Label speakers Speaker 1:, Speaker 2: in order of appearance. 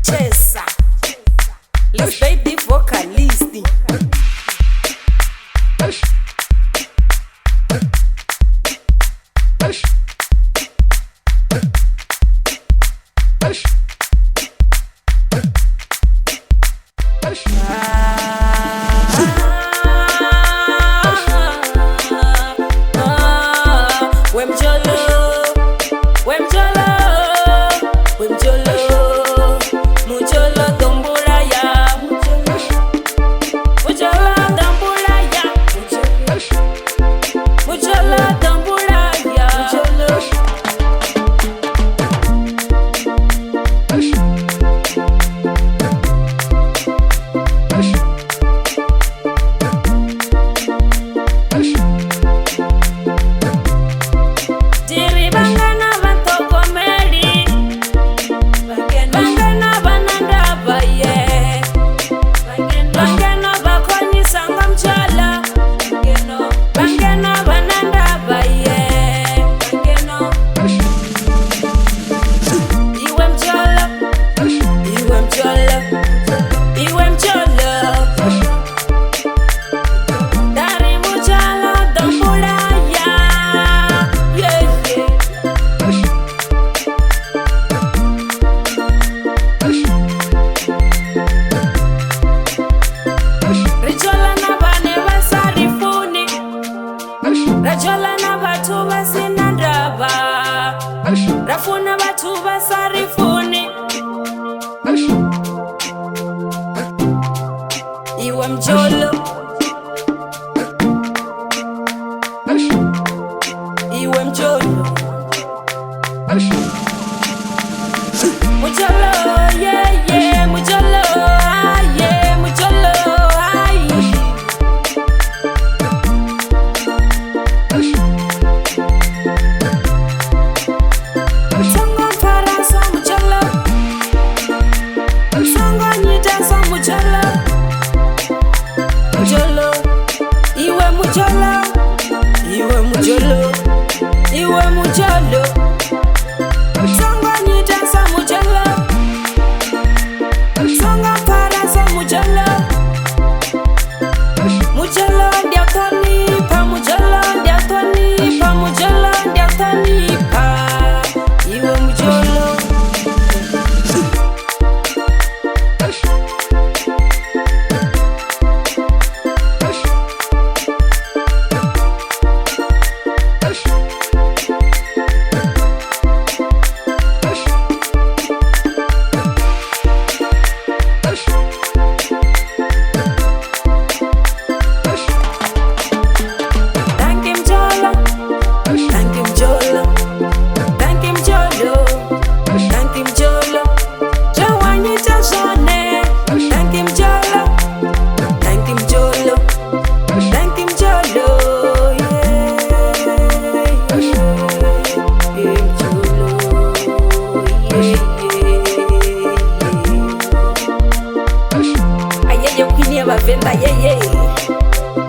Speaker 1: Chesa, let's baby vocalisti. Rajola na batu basina ndaba, rafuna batu basarifuni. Iwe mjolo, iwe mjolo, mujolo, yeah yeah, mujolo, ah yeah, mujolo, ah yeah. Iwe mujolo, songa nitasa mujolo, songa parasa mujolo, mujolo ndiatoni pa mujolo ndiatoni pa mujolo ndiatoni pa iwe mujolo. Venda, yeah, yeah.